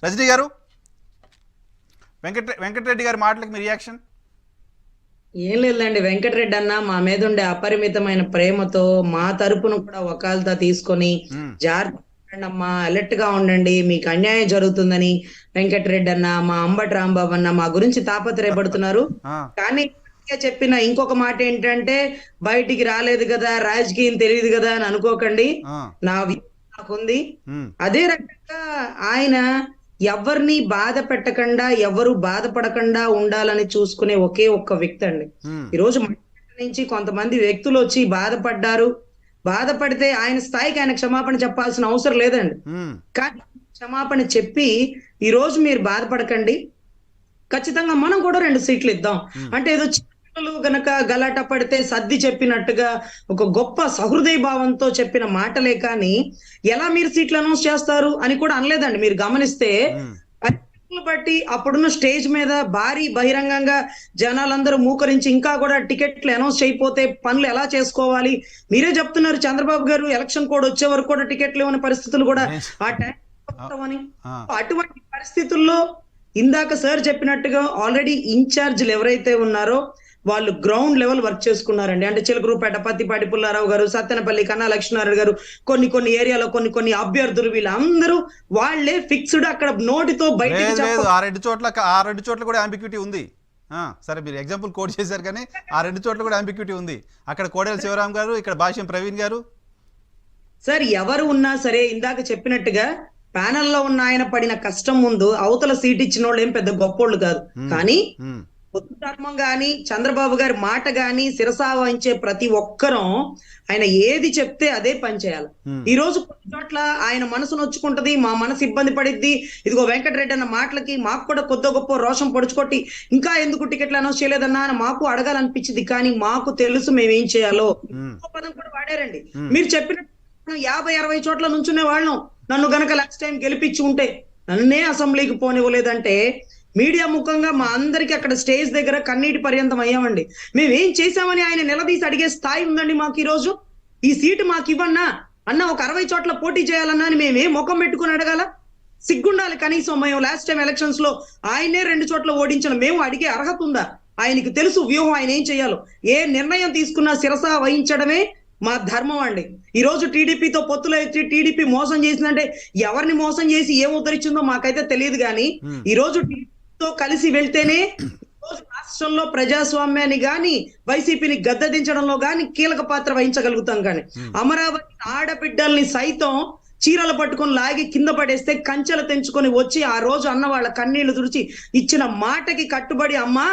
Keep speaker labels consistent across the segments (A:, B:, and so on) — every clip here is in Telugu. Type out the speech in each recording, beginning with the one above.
A: రజనీ గారు, వెంకటరెడ్డి గారి మాటలకు మీ రియాక్షన్?
B: ఏం లేదండి, వెంకటరెడ్డి అన్న మా మీద ఉండే అపరిమితమైన ప్రేమతో మా తరపున కూడా వకాల్తా తీసుకొని జాగ్రత్త అమ్మా, అలర్ట్ గా ఉండండి, మీకు అన్యాయం జరుగుతుందని వెంకటరెడ్డి అన్న, మా అంబటి రాంబాబు అన్న మా గురించి తాపత్రయపడుతున్నారు. కానీ చెప్పిన ఇంకొక మాట ఏంటంటే, బయటికి రాలేదు కదా, రాజకీయం తెలియదు కదా అని అనుకోకండి, నా నాకుంది. అదే రకంగా ఆయన ఎవరిని బాధ పెట్టకుండా, ఎవరు బాధపడకుండా ఉండాలని చూసుకునే ఒకే ఒక్క వ్యక్తి అండి. ఈరోజు నుంచి కొంతమంది వ్యక్తులు వచ్చి బాధపడ్డారు, బాధపడితే ఆయన స్థాయికి ఆయన క్షమాపణ చెప్పాల్సిన అవసరం లేదండి. కానీ క్షమాపణ చెప్పి ఈ రోజు మీరు బాధపడకండి, ఖచ్చితంగా మనం కూడా 2 సీట్లు ఇద్దాం అంటే ఏదో చిన్నలు గనక గలాట పడితే సర్ది చెప్పినట్టుగా ఒక గొప్ప సహృదయ భావంతో చెప్పిన మాటలే కానీ ఎలా మీరు సీట్లు అనౌన్స్ చేస్తారు అని కూడా అనలేదండి. మీరు గమనిస్తే బట్టి అప్పుడున్న స్టేజ్ మీద భారీ బహిరంగంగా జనాలందరూ మూకరించి ఇంకా కూడా టికెట్లు అనౌన్స్ చేయకపోతే పనులు ఎలా చేసుకోవాలి మీరే చెప్తున్నారు. చంద్రబాబు గారు ఎలక్షన్ కోడ్ వచ్చే వరకు కూడా టికెట్లు ఇవ్వని పరిస్థితులు కూడా ఆ టైం అని. అటువంటి పరిస్థితుల్లో ఇందాక సార్ చెప్పినట్టుగా ఆల్రెడీ ఇన్ఛార్జీలు ఎవరైతే ఉన్నారో వాళ్ళు గ్రౌండ్ లెవెల్ వర్క్ చేసుకున్నారండి. అంటే చిలకరూపేట, పత్తిపాటి పుల్లారావు గారు, సత్తెనపల్లి కన్నా లక్ష్మీనారాయణ గారు, కొన్ని ఏరియాలో కొన్ని అభ్యర్థులు, వీళ్ళందరూ వాళ్ళే ఫిక్స్డ్ అక్కడ నోటితో బయటకు
A: చెప్పారు. ఆ రెండు చోట్ల కూడా అంబిక్యూటీ ఉంది. సరే, మీరు ఎగ్జాంపుల్ కోట్ చేశారు, కానీ ఆ 2 చోట్ల కూడా అంబిక్యూటీ ఉంది. అక్కడ కోడెల శివరాం గారు, ఇక్కడ భాష్యం ప్రవీణ్ గారు.
B: సార్ ఎవరు ఉన్నా సరే ఇందాక చెప్పినట్టుగా ప్యానెల్లో ఉన్న ఆయన పడిన కష్టం ముందు అవతల సీట్ ఇచ్చిన వాళ్ళు ఏం పెద్ద గొప్పోళ్ళు కాదు. కానీ పొత్తు ధర్మం గాని, చంద్రబాబు గారి మాట గాని శిరసా వహించే ప్రతి ఒక్కరం ఆయన ఏది చెప్తే అదే పని చేయాలి. ఈ రోజు కొన్ని చోట్ల ఆయన మనసు నొచ్చుకుంటది, మా మనసు ఇబ్బంది పడిద్ది. ఇదిగో వెంకటరెడ్డి అన్న మాటలకి మాకు కూడా కొద్ది గొప్ప రోషం పొడుచుకొట్టి ఇంకా ఎందుకు టికెట్లు అనౌన్స్ చేయలేదన్నా అని మాకు అడగాలనిపించింది. కానీ మాకు తెలుసు మేమేం చేయాలో. పదం కూడా వాడారండి. మీరు చెప్పినట్టు 50-60 చోట్ల నుంచునే వాళ్ళం. నన్ను గనక లాస్ట్ టైం గెలిపించి ఉంటే నన్నే అసెంబ్లీకి పోనివ్వలేదంటే మీడియా ముఖంగా మా అందరికి అక్కడ స్టేజ్ దగ్గర కన్నీటి పర్యంతం అయ్యామండి. మేమేం చేశామని ఆయన నిలదీసి అడిగే స్థాయి ఉందండి మాకు. ఈ రోజు ఈ సీటు మాకు ఇవ్వన్నా అన్న, ఒక 60 చోట్ల పోటీ చేయాలన్నా అని మేమే ముఖం పెట్టుకుని అడగాల? సిగ్గుండాలి కనీసం. మేము లాస్ట్ టైం ఎలక్షన్స్ లో ఆయనే 2 చోట్ల ఓడించిన మేము అడిగే అర్హత ఉందా? ఆయనకి తెలుసు వ్యూహం, ఆయన ఏం చేయాలో. ఏ నిర్ణయం తీసుకున్నా శిరసా వహించడమే మా ధర్మం అండి. ఈ రోజు టీడీపీతో పొత్తులో వచ్చి టీడీపీ మోసం చేసిందంటే ఎవరిని మోసం చేసి ఏం ఉద్ధరించిందో మాకైతే తెలియదు. కానీ ఈ రోజు టీడీపీతో కలిసి వెళ్తేనే రాష్ట్రంలో ప్రజాస్వామ్యాన్ని గాని వైసీపీని గద్దెదించడంలో గాని కీలక పాత్ర వహించగలుగుతాం. కానీ అమరావతి ఆడబిడ్డల్ని సైతం చీరలు పట్టుకొని లాగి కింద పడేస్తే కంచెలు తెంచుకొని వచ్చి ఆ రోజు అన్న వాళ్ళ కన్నీళ్లు తుడిచి ఇచ్చిన మాటకి కట్టుబడి, అమ్మా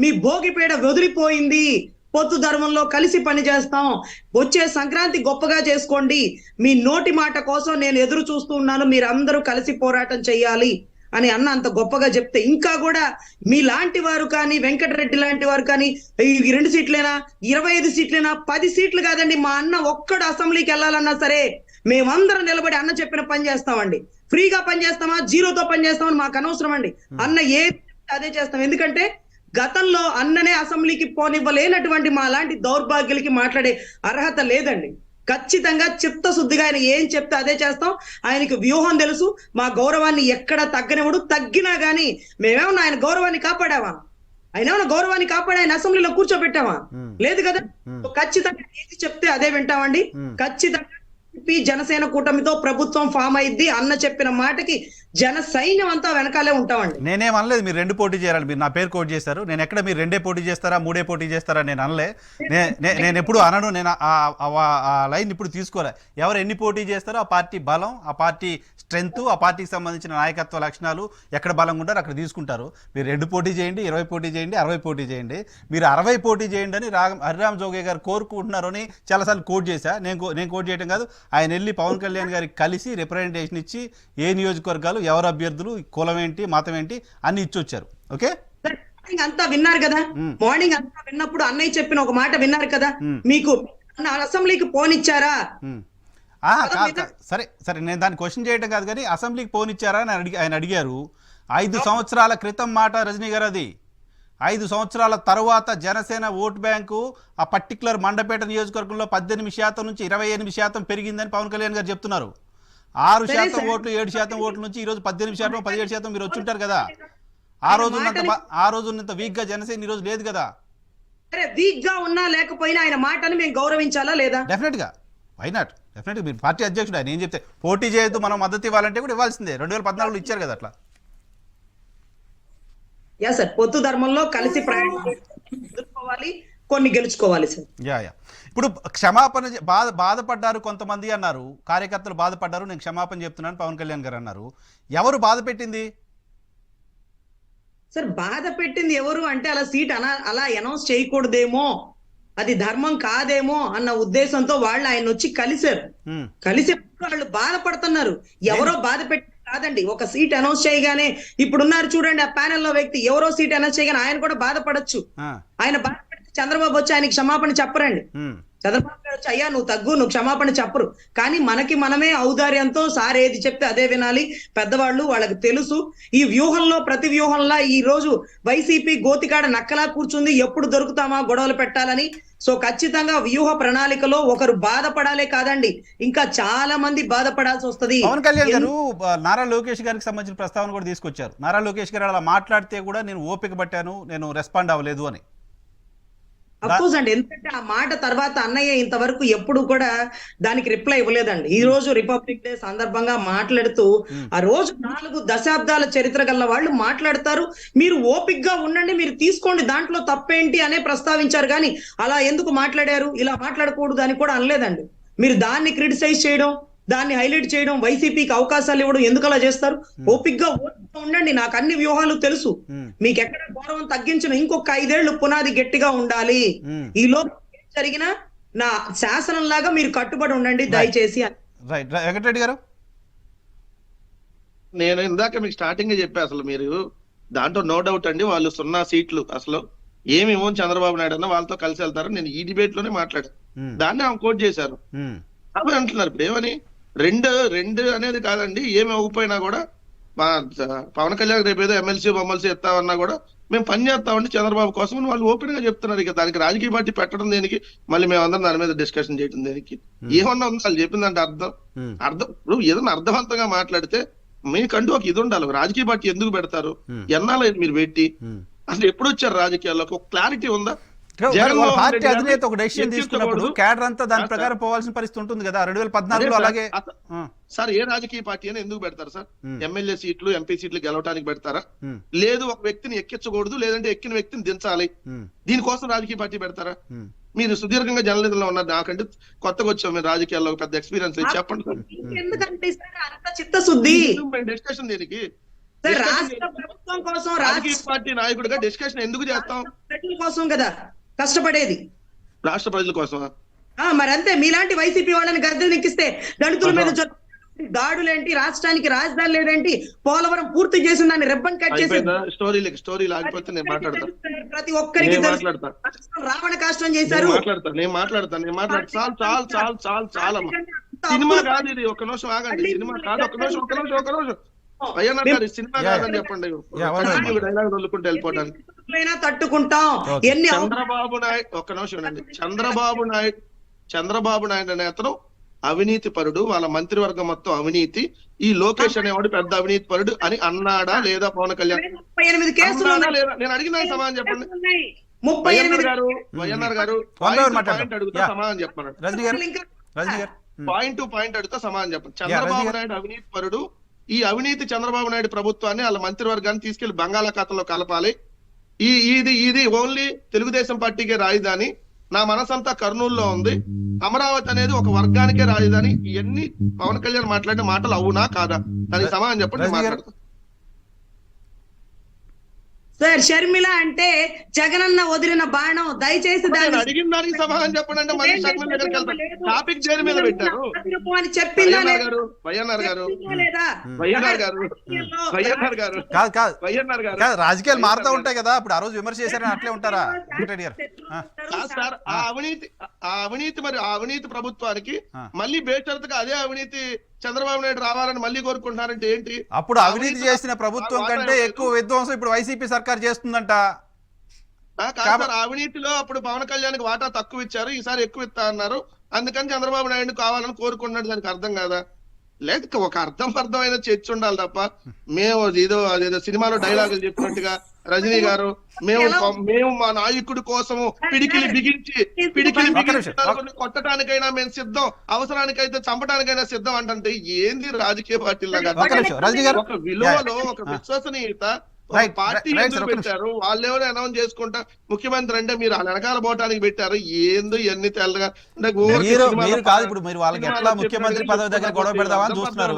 B: మీ భోగిపేడ వదిలిపోయింది, పొత్తు ధర్మంలో కలిసి పనిచేస్తాం, వచ్చే సంక్రాంతి గొప్పగా చేసుకోండి, మీ నోటి మాట కోసం నేను ఎదురు చూస్తూ ఉన్నాను, మీరందరూ కలిసి పోరాటం చెయ్యాలి అని అన్న అంత గొప్పగా చెప్తే ఇంకా కూడా మీలాంటి వారు కానీ, వెంకటరెడ్డి లాంటి వారు కానీ 2 సీట్లేనా, 25 సీట్లేనా, 10 సీట్లు కాదండి, మా అన్న ఒక్కడు అసెంబ్లీకి వెళ్ళాలన్నా సరే మేమందరం నిలబడి అన్న చెప్పిన పని చేస్తామండి. ఫ్రీగా పని చేస్తామా, జీరోతో పని చేస్తామని మాకు అనవసరం అండి. అన్న ఏది అదే చేస్తాం. ఎందుకంటే గతంలో అన్ననే అసెంబ్లీకి పోనివ్వలేనటువంటి మా లాంటి దౌర్భాగ్యులకి మాట్లాడే అర్హత లేదండి. ఖచ్చితంగా చిత్తశుద్ధిగా ఆయన ఏం చెప్తే అదే చేస్తాం. ఆయనకి వ్యూహం తెలుసు. మా గౌరవాన్ని ఎక్కడ తగ్గనివ్వడు. తగ్గినా గానీ మేమేమన్నా ఆయన గౌరవాన్ని కాపాడావా? ఆయన ఏమన్నా గౌరవాన్ని కాపాడి ఆయన అసెంబ్లీలో కూర్చోబెట్టావా? లేదు కదా. ఖచ్చితంగా ఏది చెప్తే అదే వింటామండి. ఖచ్చితంగా జనసేన కూటమితో ప్రభుత్వం ఫామ్ అయింది. అన్న చెప్పిన మాటకి జన సైన్యం అంతా వెనకాలే ఉంటామండి.
A: నేనేమనలేదు మీరు 2 పోటీ చేయాలని. మీరు నా పేరు కోట్ చేశారు. నేను ఎక్కడ మీరు 2 పోటీ చేస్తారా 3 పోటీ చేస్తారా నేను అనలే. నేను ఎప్పుడు అనను. నేను ఆ లైన్ ఇప్పుడు తీసుకోలే. ఎవరు ఎన్ని పోటీ చేస్తారో ఆ పార్టీ బలం, ఆ పార్టీ స్ట్రెంత్, ఆ పార్టీకి సంబంధించిన నాయకత్వ లక్షణాలు ఎక్కడ బలంగా ఉంటారో అక్కడ తీసుకుంటారు. మీరు 2 పోటీ చేయండి, 20 పోటీ చేయండి, 60 పోటీ చేయండి. మీరు 60 పోటీ చేయండి అని హరిరామ్ జోగే గారు కోరుకుంటున్నారు అని చాలాసార్లు కోట్ చేశా. నేను కోట్ చేయడం కాదు, ఆయన వెళ్ళి పవన్ కళ్యాణ్ గారికి కలిసి రిప్రజెంటేషన్ ఇచ్చి ఏ నియోజకవర్గాలు, ఎవరు అభ్యర్థులు, కులం ఏంటి, మతం ఏంటి అన్ని ఇచ్చొచ్చారు. ఓకే,
B: అంతా విన్నారు కదా. మార్నింగ్ అంతా విన్నప్పుడు అన్నయ్య చెప్పిన ఒక మాట విన్నారు కదా. మీకు అసెంబ్లీకి పోనిచ్చారా?
A: సరే నేను దాన్ని క్వశ్చన్ చేయడం కాదు, కానీ అసెంబ్లీకి పోనిచ్చారా అని ఆయన అడిగారు. 5 సంవత్సరాల క్రితం మాట రజనీ గారు అది. 5 సంవత్సరాల తర్వాత జనసేన ఓటు బ్యాంకు ఆ పర్టికులర్ మండపేట నియోజకవర్గంలో 18% నుంచి 28% పెరిగిందని పవన్ కళ్యాణ్ గారు చెప్తున్నారు. 6% ఓట్లు 7% ఓట్ల నుంచి ఈ రోజు 18% 17% మీరు వచ్చి ఉంటారు కదా. ఆ రోజు ఉన్నంత వీక్ గా జనసేన ఈ రోజు లేదు కదా.
B: సరే వీక్ గా ఉన్నా లేకపోయినా ఆయన మాటను మేము గౌరవించాలా లేదా?
A: డెఫినెట్ గా, వై నాట్, డెఫినెట్ గా మీరు పార్టీ అధ్యక్షుడు, ఆయన ఏం చెప్తే పోటీ చేయొద్దు మనం మద్దతు ఇవ్వాలంటే కూడా ఇవ్వాల్సిందే. 2014లో ఇచ్చారు కదా అట్లా.
B: యా సార్, పొత్తు ధర్మంలో కలిసి ప్రయాణం ఎదుర్కోవాలి, కొన్ని గెలుచుకోవాలి సార్.
A: యా. ఇప్పుడు క్షమాపణ బాధపడ్డారు కొంతమంది అన్నారు, కార్యకర్తలు బాధపడ్డారు, నేను క్షమాపణ చెప్తున్నాను పవన్ కళ్యాణ్ గారు అన్నారు. ఎవరు బాధ పెట్టింది
B: సార్? బాధ పెట్టింది ఎవరు అంటే అలా సీట్ అలా అనౌన్స్ చేయకూడదేమో, అది ధర్మం కాదేమో అన్న ఉద్దేశంతో వాళ్ళు ఆయన వచ్చి కలిశారు. కలిసేప్పుడు వాళ్ళు బాధపడుతున్నారు. ఎవరో బాధ పెట్టి కాదండి. ఒక సీట్ అనౌన్స్ చేయగానే ఇప్పుడున్నారు చూడండి ఆ ప్యానెల్ లో వ్యక్తి, ఎవరో సీట్ అనౌన్స్ చేయగానే ఆయన కూడా బాధపడచ్చు. ఆయన బాధపడితే చంద్రబాబు వచ్చి ఆయనకి క్షమాపణ చెప్పరండి. చంద్రబాబు గారు వచ్చి అయ్యా నువ్వు తగ్గు, నువ్వు క్షమాపణ చెప్పరు. కానీ మనకి మనమే ఔదార్యంతో సార్ ఏది చెప్తే అదే వినాలి. పెద్దవాళ్ళు, వాళ్ళకి తెలుసు. ఈ వ్యూహంలో ప్రతి వ్యూహంలా ఈ రోజు వైసీపీ గోతికాడ నక్కలా కూర్చుంది, ఎప్పుడు దొరుకుతామా గొడవలు పెట్టాలని. సో ఖచ్చితంగా వ్యూహ ప్రణాళికలో ఒకరు బాధపడాలే కాదండి, ఇంకా చాలా మంది బాధపడాల్సి వస్తుంది.
A: పవన్ కళ్యాణ్ గారు నారా లోకేష్ గారికి సంబంధించిన ప్రస్తావన కూడా తీసుకొచ్చారు. నారా లోకేష్ గారు అలా మాట్లాడితే కూడా నేను ఓపిక పట్టాను, నేను రెస్పాండ్ అవ్వలేదు అని.
B: అఫ్కోర్స్ అండి, ఎందుకంటే ఆ మాట తర్వాత అన్నయ్య ఇంతవరకు ఎప్పుడు కూడా దానికి రిప్లై ఇవ్వలేదండి. ఈ రోజు రిపబ్లిక్ డే సందర్భంగా మాట్లాడుతూ ఆ రోజు 4 దశాబ్దాల చరిత్ర గల వాళ్ళు మాట్లాడతారు, మీరు ఓపిక్ గా ఉండండి, మీరు తీసుకోండి, దాంట్లో తప్పేంటి అనే ప్రస్తావించారు. కానీ అలా ఎందుకు మాట్లాడారు, ఇలా మాట్లాడకూడదు అని కూడా అనలేదండి. మీరు దాన్ని క్రిటిసైజ్ చేయడం, దాన్ని హైలైట్ చేయడం, వైసీపీకి అవకాశాలు ఇవ్వడం ఎందుకు అలా చేస్తారు? ఓపిక్ గా ఉండండి, నాకు అన్ని వ్యూహాలు తెలుసు, మీకు ఎక్కడ గౌరవం తగ్గించిన ఇంకొక 5 ఏళ్లు పునాది గట్టిగా ఉండాలి, ఈ లోపు జరిగిన నా శాసనం లాగా మీరు కట్టుబడి ఉండండి దయచేసి.
A: వెంకటరెడ్డి గారు,
C: నేను ఇందాక మీకు స్టార్టింగ్ చెప్పా, అసలు మీరు దాంట్లో నో డౌట్ అండి, వాళ్ళు 0 సీట్లు అసలు ఏమేమో చంద్రబాబు నాయుడు అన్న వాళ్ళతో కలిసి వెళ్తారు. నేను ఈ డిబేట్ లోనే మాట్లాడాను, దాన్ని ఆమె కోట్ చేశారు. అవి అంటున్నారు ఇప్పుడు ఏమని, రెండు అనేది కాదండి, ఏమి అవ్వకపోయినా కూడా మా పవన్ కళ్యాణ్ రేపు ఏదో ఎమ్మెల్సీ బొమ్మల్సీ ఎత్తామన్నా కూడా మేము పని చేస్తామండి చంద్రబాబు కోసం అని వాళ్ళు ఓపెన్ గా చెప్తున్నారు. ఇక దానికి రాజకీయ పార్టీ పెట్టడం దేనికి, మళ్ళీ మేమందరం దాని మీద డిస్కషన్ చేయడం దేనికి? ఏమన్నా ఉంది వాళ్ళు చెప్పిందంటే అర్థం ఇప్పుడు ఏదన్నా అర్థవంతంగా మాట్లాడితే మీకంటూ ఒక ఇది ఉండాలి. రాజకీయ పార్టీ ఎందుకు పెడతారు, ఎన్నాళ్ళు మీరు పెట్టి అసలు ఎప్పుడు వచ్చారు రాజకీయాల్లోకి, ఒక క్లారిటీ ఉందా?
A: పార్టీ అధినేత ఒక డెసిషన్ తీసుకున్నప్పుడు క్యాడర్ అంతా దాని ప్రకారం పోవాల్సిన పరిస్థితి ఉంటుంది కదా. 2014లో అలాగే
C: సార్ ఏ రాజకీయ పార్టీ అని ఎందుకు పెడతారు సార్? ఎమ్మెల్యే సీట్లు ఎంపీ సీట్లు గెలవడానికి పెడతారా? లేదు ఒక వ్యక్తిని ఎక్కించకూడదు, లేదంటే ఎక్కిన వ్యక్తిని దించాలి, దీనికోసం రాజకీయ పార్టీ పెడతారా? మీరు సుదీర్ఘంగా జర్నలిజంలో ఉన్నారు, నాకంటే కొత్తగా వచ్చాం, మీరు రాజకీయాల్లో పెద్ద ఎక్స్పీరియన్స్ లేదు, చెప్పండి సార్.
B: ఎందుకంటే చిత్తశుద్ధి
C: డిస్కషన్ దీనికి
B: రాష్ట్ర ప్రభుత్వం కోసం,
C: రాజకీయ పార్టీ నాయకుడిగా డిస్కషన్ ఎందుకు చేస్తాం?
B: ప్రజల కోసం కదా కష్టపడేది,
C: రాష్ట్ర ప్రజల కోసం.
B: మరి అంతే, మీలాంటి వైసీపీ వాళ్ళని గద్దెలు నెక్కిస్తే దళితుల మీద దాడులేంటి, రాష్ట్రానికి రాజధాని లేదేంటి, పోలవరం పూర్తి చేసిన దాన్ని రెబ్బన్ కట్ చేసి
C: స్టోరీ లాగిపోతే నేను మాట్లాడతాను.
B: ప్రతి ఒక్కరికి రావణ కాష్టం చేశారు.
C: నేను మాట్లాడతాను. చాలా సినిమా కాదు ఇది, ఒక్క నిమిషం ఆగండి. సినిమా కాదు, ఒక్క నిమిషం. వైఎన్ఆర్ గారు సినిమా కాదని చెప్పండి, డైలాగ్ వదులుకుంటూ వెళ్ళిపోవడానికి.
B: తట్టుకుంటాం.
C: చంద్రబాబు నాయుడు, ఒక్క నిమిషం అండి. చంద్రబాబు నాయుడు అనే అతను అవినీతి పరుడు, వాళ్ళ మంత్రివర్గం మొత్తం అవినీతి, ఈ లోకేష్ అనేవాడు పెద్ద అవినీతి పరుడు అని అన్నాడా లేదా పవన్ కళ్యాణ్?
B: 38 కేసులు
C: నేను అడిగిన సమాధానం చెప్పండి. వైఎన్ఆర్ గారు పాయింట్ అడుగుతా సమాధానం చెప్పండి. పాయింట్ టు పాయింట్ అడుగుతా సమాధానం చెప్పండి. చంద్రబాబు నాయుడు అవినీతి పరుడు, ఈ అవినీతి చంద్రబాబు నాయుడు ప్రభుత్వాన్ని వాళ్ళ మంత్రివర్గాన్ని తీసుకెళ్లి బంగాళాఖాతంలో కలపాలి, ఇది ఓన్లీ తెలుగుదేశం పార్టీకే రాజధాని, నా మనసంతా కర్నూలులో ఉంది, అమరావతి అనేది ఒక వర్గానికే రాజధాని, ఇవన్నీ పవన్ కళ్యాణ్ మాట్లాడిన మాటలు అవునా కాదా? దానికి సమాధానం చెప్పండి, మాట్లాడతా.
B: సార్ షర్మిల అంటే జగనన్న వదిలిన బాణం, దయచేసి
C: అడిగిన దానికి సమాధానం చెప్పండి అంటే మళ్ళీ షర్మిల దగ్గరికి వెళ్తారు. టాపిక్ దేని మీద పెట్టారు?
A: రాజకీయాలు మారుతూ ఉంటాయి కదా, ఇప్పుడు ఆ రోజు విమర్శ చేశారని అట్లే ఉంటారా?
C: సార్ ఆ అవినీతి మరి ఆ అవినీతి ప్రభుత్వానికి మళ్ళీ బేషరతుగా అదే అవినీతి చంద్రబాబు నాయుడు రావాలని మళ్ళీ కోరుకుంటున్నారంటే ఏంటి?
A: అప్పుడు అవినీతి చేసిన ప్రభుత్వం కంటే ఎక్కువ విధ్వంసం ఇప్పుడు వైసీపీ సర్కార్ చేస్తుందంట.
C: అవినీతిలో అప్పుడు పవన్ కళ్యాణ్ వాటా తక్కువ ఇచ్చారు, ఈసారి ఎక్కువ ఇస్తా అన్నారు, అందుకని చంద్రబాబు నాయుడు కావాలని కోరుకుంటున్నాడు. దానికి అర్థం కాదా? లేదు ఒక అర్థమైన చర్చ ఉండాలి తప్ప మేము అదేదో సినిమాలో డైలాగులు చెప్పినట్టుగా రజనీ గారు మేము మా నాయకుడి కోసము పిడికిలి బిగించి కొట్టడానికైనా మేము సిద్ధం, అవసరానికైతే చంపడానికైనా సిద్ధం అంటే ఏంది రాజకీయ పార్టీలాగా? ఒక విలువలో ఒక విశ్వసనీయత పార్టీ ఎందుకు పెట్టారు? వాళ్ళెవరో అనౌన్స్ చేసుకుంటా ముఖ్యమంత్రి అంటే మీరు వెనకాల పోవటానికి పెట్టారు. ఏందో ఇవన్నీ తెల్లగా
A: ఇప్పుడు మీరు వాళ్ళకి ఎట్లా ముఖ్యమంత్రి పదవి దగ్గర గొడవ పెడదామని చూస్తున్నారు.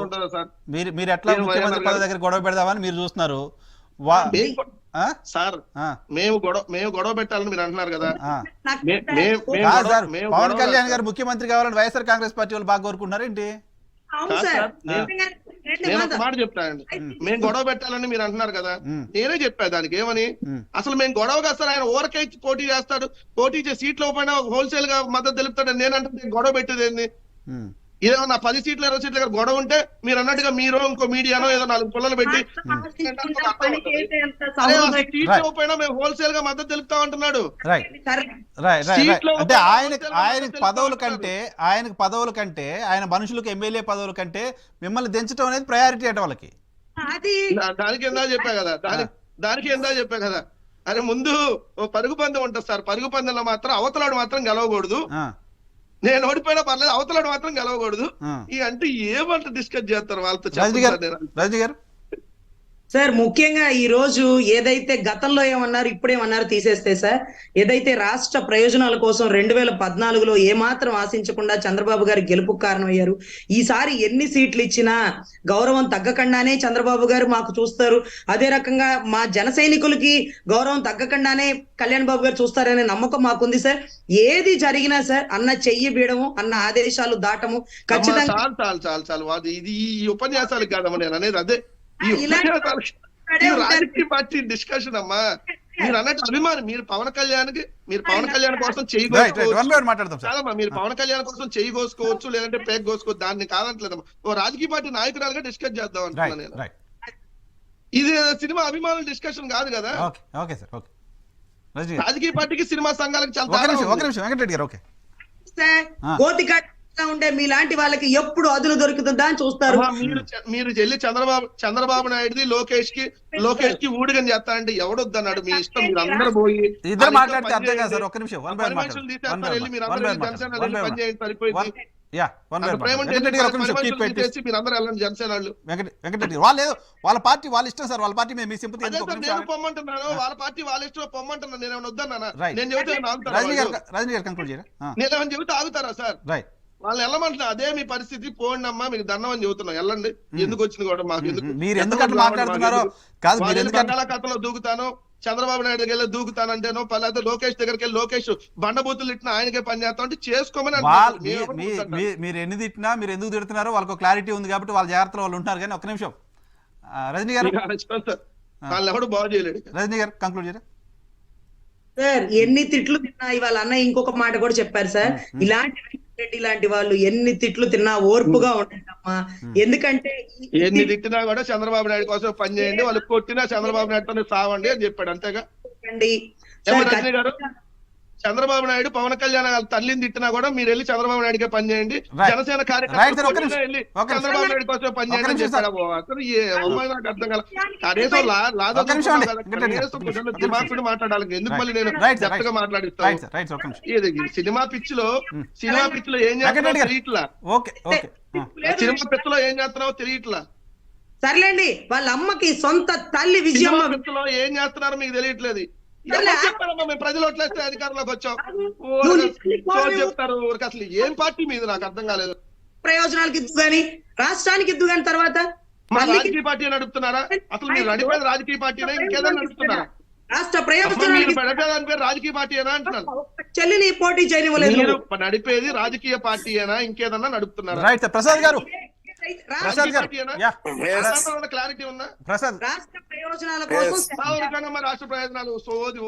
A: మీరు ఎట్లా ముఖ్యమంత్రి పదవి దగ్గర గొడవ పెడదామని మీరు చూస్తున్నారు
C: సార్. మేము గొడవ పెట్టాలని మీరు అంటున్నారు కదా.
A: పవన్ కళ్యాణ్ గారు ముఖ్యమంత్రి కావాలని వైఎస్ఆర్ కాంగ్రెస్ పార్టీ వాళ్ళు బాగా కోరుకుంటున్నారు ఏంటి?
C: నేను ఒక మాట చెప్తానండి, మేము గొడవ పెట్టాలని మీరు అంటున్నారు కదా. నేనే చెప్పా దానికి ఏమని, అసలు మేము గొడవ కాదు సార్. ఆయన ఓరకై పోటీ చేస్తాడు, పోటీ చేసి సీట్లు పైన హోల్సేల్ గా మద్దతు తెలుపుతాడు. నేనంటే గొడవ పెట్టేది ఏంది? ఏదన్నా 10 సీట్లు 20 సీట్ల దగ్గర గొడవ ఉంటే మీరు అన్నట్టుగా మీరు ఇంకో మీడియానో ఏదో 4 పుల్లలు పెట్టి సీట్లు పైన మేము హోల్సేల్ గా మద్దతు తెలుపుతా అంటున్నాడు.
A: అంటే ఆయనకి పదవుల కంటే ఆయన మనుషులకు ఎమ్మెల్యే పదవుల కంటే మిమ్మల్ని దించడం అనేది ప్రయారిటీ అట వాళ్ళకి.
C: దానికి ఎందా చెప్పా కదా. అరే ముందు పరుగు పందెం ఉంటుంది సార్. పరుగు పందెంలో మాత్రం అవతలాడు మాత్రం గెలవకూడదు. నేను ఓడిపోయినా పర్లేదు, అవతలాడు మాత్రం గెలవకూడదు. అంటే ఏమంట డిస్కస్ చేస్తారు వాళ్ళతో?
A: రాజు గారు
B: సార్, ముఖ్యంగా ఈ రోజు ఏదైతే గతంలో ఏమన్నారు ఇప్పుడేమన్నారు తీసేస్తే సార్, ఏదైతే రాష్ట్ర ప్రయోజనాల కోసం 2014లో ఏమాత్రం ఆశించకుండా చంద్రబాబు గారు గెలుపుకు కారణమయ్యారు. ఈసారి ఎన్ని సీట్లు ఇచ్చినా గౌరవం తగ్గకుండానే చంద్రబాబు గారు మాకు చూస్తారు. అదే రకంగా మా జన సైనికులకి గౌరవం తగ్గకుండానే కళ్యాణ్ బాబు గారు చూస్తారనే నమ్మకం మాకుంది సార్. ఏది జరిగినా సార్ అన్న చెయ్యి బీయడము, అన్న ఆదేశాలు దాటము ఖచ్చితంగా.
C: చాలు ఇది ఈ ఉపన్యాసాలకు కాదమ్మా నేను అనేది. అదే రాజకీయ పార్టీ డిస్కషన్ అమ్మా. మీరు అన్నట్టు అభిమానం, మీరు పవన్ కళ్యాణ్ కోసం చేయగోసుకోవచ్చు. మీరు పవన్ కళ్యాణ్ కోసం చేయగోసుకోవచ్చు, లేదంటే పేక్ కోసుకోవచ్చు, దాన్ని కాదంటలేదమ్మా. ఓ రాజకీయ పార్టీ నాయకురాలుగా డిస్కస్ చేద్దాం అంటున్నాను నేను. ఇది సినిమా అభిమానుల డిస్కషన్ కాదు కదా. రాజకీయ పార్టీకి సినిమా సంఘాలకు చాలా
B: ఉండే మీలాంటి వాళ్ళకి ఎప్పుడు అదును దొరుకుతుందా అని చూస్తారు.
C: మీరు చెల్లి చంద్రబాబు నాయుడుది లోకేష్ కి ఊడిగని చేస్తానంటే ఎవడొద్దన్నాడు? మీ ఇష్టం. మీరు అందరూ పోయి
A: ఇద్దరు మాట్లాడితే అర్థం కాదు సార్. ఒక్క నిమిషం వాళ్ళ పార్టీ వాళ్ళ ఇష్టం సార్. వాళ్ళ పార్టీ మేము సింపతి
C: పొమ్మంటున్నాను, వాళ్ళ పార్టీ వాళ్ళ ఇష్టం పొమ్మంటున్నాను. నేను వద్దన్నా? నేను చెబితే
A: రజనీ గారు కంక్లూడ్ చేయరా?
C: నేనేమని చెబితే ఆగుతారా సార్? వాళ్ళు వెళ్ళమంటున్నా అదే మీ పరిస్థితి. పోండి అమ్మా, మీకు దండం అని చెబుతున్నాం. వెళ్ళండి. ఎందుకు వచ్చింది కూడా మాకు బంగాళాఖాతంలో దూకుతాను, చంద్రబాబు నాయుడు దగ్గర దూకుతానంటేనో, లేకపోతే లోకేష్ దగ్గరికి వెళ్ళి లోకేష్ బండబూతులు తిట్టినా ఆయనకే పని చేస్తాం అంటే చేసుకోమని.
A: మీరు ఎన్ని తిట్టినా మీరు ఎందుకు తిడుతున్నారో వాళ్ళకు క్లారిటీ ఉంది కాబట్టి వాళ్ళ జాగ్రత్తలో వాళ్ళు ఉంటారు. కానీ ఒక్క నిమిషం రజనీ గారు,
C: వాళ్ళు ఎవడు బాగు చేయలేడు.
A: రజనీ గారు కంక్లూడ్ చేయరా?
B: సార్, ఎన్ని తిట్లు తిన్నా ఇవాళ అన్న ఇంకొక మాట కూడా చెప్పారు సార్. ఇలాంటి వాళ్ళు ఎన్ని తిట్లు తిన్నా ఓర్పుగా ఉంటారమ్మా. ఎందుకంటే
C: ఎన్ని తిట్టినా కూడా చంద్రబాబు నాయుడు కోసం పని చేయండి, వాళ్ళు కొట్టినా చంద్రబాబు నాయుడుతోనే సావండి అని చెప్పాడు. అంతేగా రజనీ గారు? చంద్రబాబు నాయుడు పవన్ కళ్యాణ్ తల్లిని తిట్టినా కూడా మీరు వెళ్ళి చంద్రబాబు నాయుడుకే పని చేయండి, జనసేన కార్యకర్తలు వెళ్ళి చంద్రబాబు నాయుడు కోసం పని చేయండి అని చెప్పాడు. అసలు నాకు అర్థం కాల. కనీసం దిమాగ్ మాట్లాడాలి. ఎందుకు మళ్ళీ నేను జట్టుగా మాట్లాడిస్తాను? సినిమా పిచ్ లో ఏం చేస్తున్నావు తెలియట్లా. సినిమా పిచ్ లో ఏం చేస్తున్నావు తెలియట్లా.
B: సర్లేండి, వాళ్ళ అమ్మకి సొంత తల్లి విజయమ్మ
C: పిచ్ లో ఏం చేస్తున్నారో మీకు తెలియట్లేదు. చెప్పారమ్మా, మేము ప్రజలు ఓట్లేస్తే అధికారంలోకి వచ్చాం చెప్తారు. అసలు ఏం పార్టీ మీద నాకు అర్థం కాలేదు.
B: ప్రయోజనాలకు ఇద్దు గాని రాష్ట్రానికి ఇద్దు గాని తర్వాత
C: మా రాజకీయ పార్టీ నడుపుతున్నారా? అసలు మీరు నడిపేది రాజకీయ పార్టీనే, ఇంకేదైనా నడుపుతున్నారా?
B: రాష్ట్ర ప్రయోజనానికి
C: పేరు రాజకీయ పార్టీ అయినా అంటున్నాను.
B: చెల్లిని పోటీ చేయనివ్వలేదు.
C: మీరు నడిపేది రాజకీయ పార్టీ అయినా ఇంకేదన్నా నడుపుతున్నారా?
A: ప్రసాద్ గారు,
C: క్లారిటీ ఉందా?
B: రాష్ట్ర ప్రయోజనాల కోసం
C: రాష్ట్ర ప్రయోజనాలు సోది